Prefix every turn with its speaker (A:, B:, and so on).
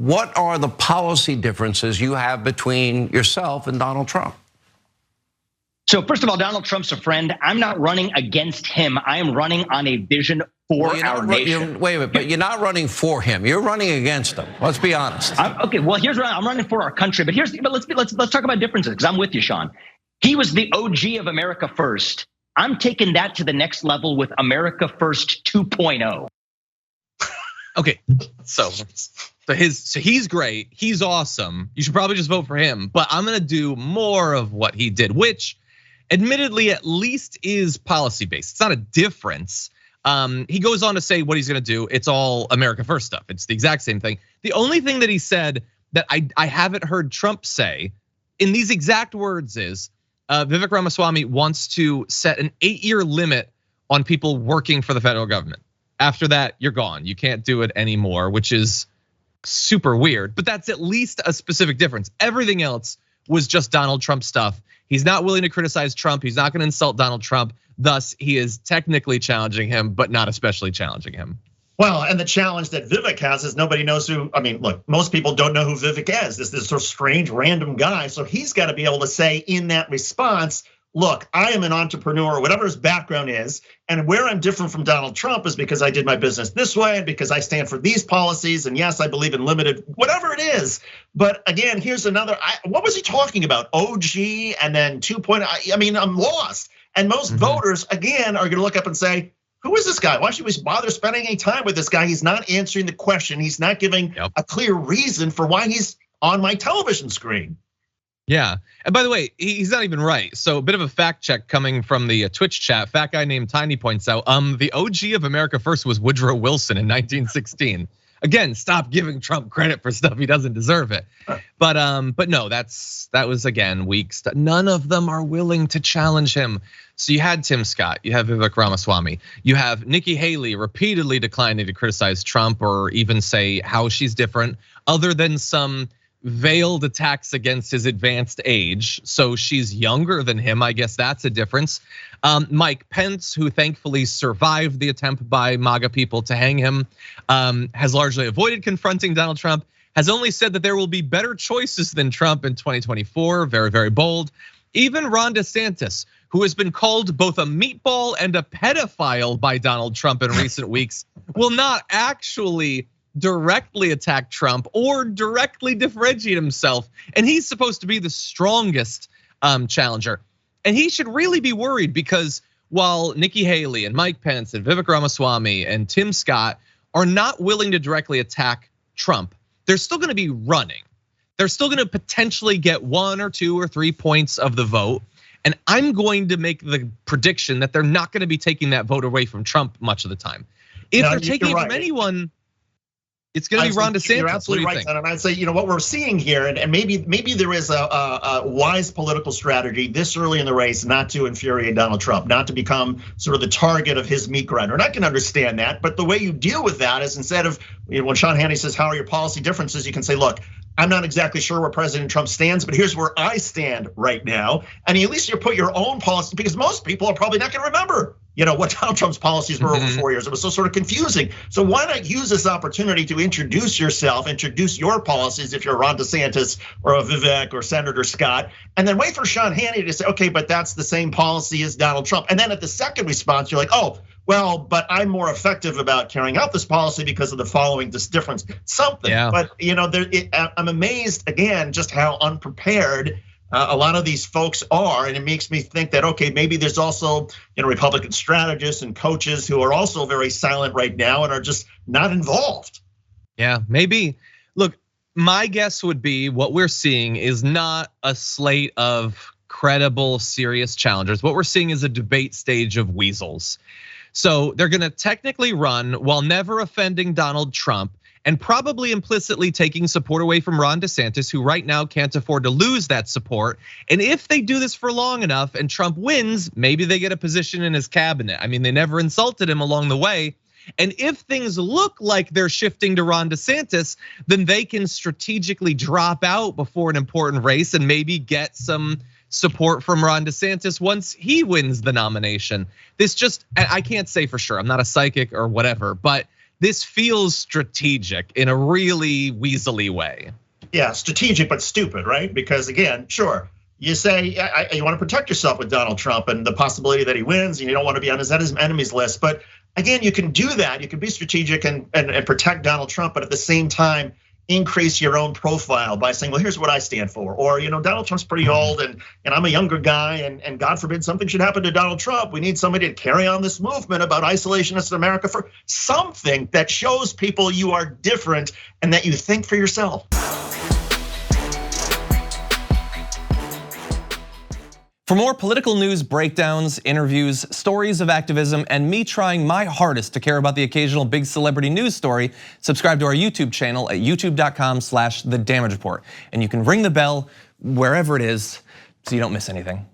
A: What are the policy differences you have between yourself and Donald Trump?
B: So first of all, Donald Trump's a friend. I'm not running against him. I am running on a vision for our nation.
A: Wait a minute, but you're not running for him. You're running against him. Let's be honest.
B: Okay, well, here's what I'm running for our country. But let's talk about differences, because I'm with you, Sean. He was the OG of America First. I'm taking that to the next level with America First 2.0.
C: Okay, so he's great. He's awesome. You should probably just vote for him. But I'm gonna do more of what he did, which admittedly at least is policy based. It's not a difference. He goes on to say what he's gonna do. It's all America First stuff. It's the exact same thing. The only thing that he said that I haven't heard Trump say in these exact words is Vivek Ramaswamy wants to set an 8-year limit on people working for the federal government. After that, you're gone. You can't do it anymore, which is super weird, but that's at least a specific difference. Everything else was just Donald Trump stuff. He's not willing to criticize Trump. He's not gonna insult Donald Trump. Thus, he is technically challenging him, but not especially challenging him.
D: Well, and the challenge that Vivek has is nobody knows who, I mean, look, most people don't know who Vivek is. This sort of strange, random guy. So he's gotta be able to say in that response, look, I am an entrepreneur, whatever his background is, and where I'm different from Donald Trump is because I did my business this way and because I stand for these policies, and yes, I believe in limited, whatever it is. But again, here's another, what was he talking about? OG and then 2.0, I mean, I'm lost. And most voters, again, are gonna look up and say, who is this guy? Why should we bother spending any time with this guy? He's not answering the question. He's not giving a clear reason for why he's on my television screen.
C: Yeah, and by the way, he's not even right. So a bit of a fact check coming from the Twitch chat. Fat guy named Tiny points out, the OG of America First was Woodrow Wilson in 1916. Again, stop giving Trump credit for stuff he doesn't deserve it. But no, that was again weak stuff. None of them are willing to challenge him. So you had Tim Scott, you have Vivek Ramaswamy, you have Nikki Haley repeatedly declining to criticize Trump or even say how she's different, other than some veiled attacks against his advanced age. So she's younger than him. I guess that's a difference. Mike Pence, who thankfully survived the attempt by MAGA people to hang him, has largely avoided confronting Donald Trump, has only said that there will be better choices than Trump in 2024, very, very bold. Even Ron DeSantis, who has been called both a meatball and a pedophile by Donald Trump in recent weeks, will not actually directly attack Trump or directly differentiate himself. And he's supposed to be the strongest challenger. And he should really be worried because while Nikki Haley and Mike Pence and Vivek Ramaswamy and Tim Scott are not willing to directly attack Trump, they're still gonna be running. They're still gonna potentially get 1 or 2 or 3 points of the vote. And I'm going to make the prediction that they're not gonna be taking that vote away from Trump much of the time. If they're taking it from anyone, it's going to be Ron DeSantis.
D: You're absolutely right, and I'd say, what we're seeing here, and maybe there is a wise political strategy this early in the race not to infuriate Donald Trump, not to become sort of the target of his meat grinder. And I can understand that, but the way you deal with that is instead of, when Sean Hannity says, how are your policy differences? You can say, look, I'm not exactly sure where President Trump stands, but here's where I stand right now. And at least you put your own policy, because most people are probably not gonna remember what Donald Trump's policies were over 4 years. It was so sort of confusing. So why not use this opportunity to introduce yourself, introduce your policies if you're Ron DeSantis or a Vivek or Senator Scott, and then wait for Sean Hannity to say, okay, but that's the same policy as Donald Trump. And then at the second response, you're like, oh, well, but I'm more effective about carrying out this policy because of the following this difference, something.
C: Yeah.
D: But I'm amazed again just how unprepared a lot of these folks are, and it makes me think that, okay, maybe there's also Republican strategists and coaches who are also very silent right now and are just not involved.
C: Yeah, maybe. Look, my guess would be what we're seeing is not a slate of credible, serious challengers. What we're seeing is a debate stage of weasels. So they're gonna technically run while never offending Donald Trump, and probably implicitly taking support away from Ron DeSantis, who right now can't afford to lose that support. And if they do this for long enough and Trump wins, maybe they get a position in his cabinet. I mean, they never insulted him along the way. And if things look like they're shifting to Ron DeSantis, then they can strategically drop out before an important race and maybe get some support from Ron DeSantis once he wins the nomination. I can't say for sure, I'm not a psychic or whatever, but this feels strategic in a really weaselly way.
D: Yeah, strategic but stupid, right? Because again, sure, you say you want to protect yourself with Donald Trump and the possibility that he wins, and you don't want to be on his enemies list. But again, you can do that. You can be strategic and protect Donald Trump, but at the same time, increase your own profile by saying, well, here's what I stand for. Or, Donald Trump's pretty old and I'm a younger guy, and God forbid something should happen to Donald Trump. We need somebody to carry on this movement about isolationist America, for something that shows people you are different and that you think for yourself.
E: For more political news breakdowns, interviews, stories of activism, and me trying my hardest to care about the occasional big celebrity news story, subscribe to our YouTube channel at youtube.com/The Damage Report. And you can ring the bell wherever it is so you don't miss anything.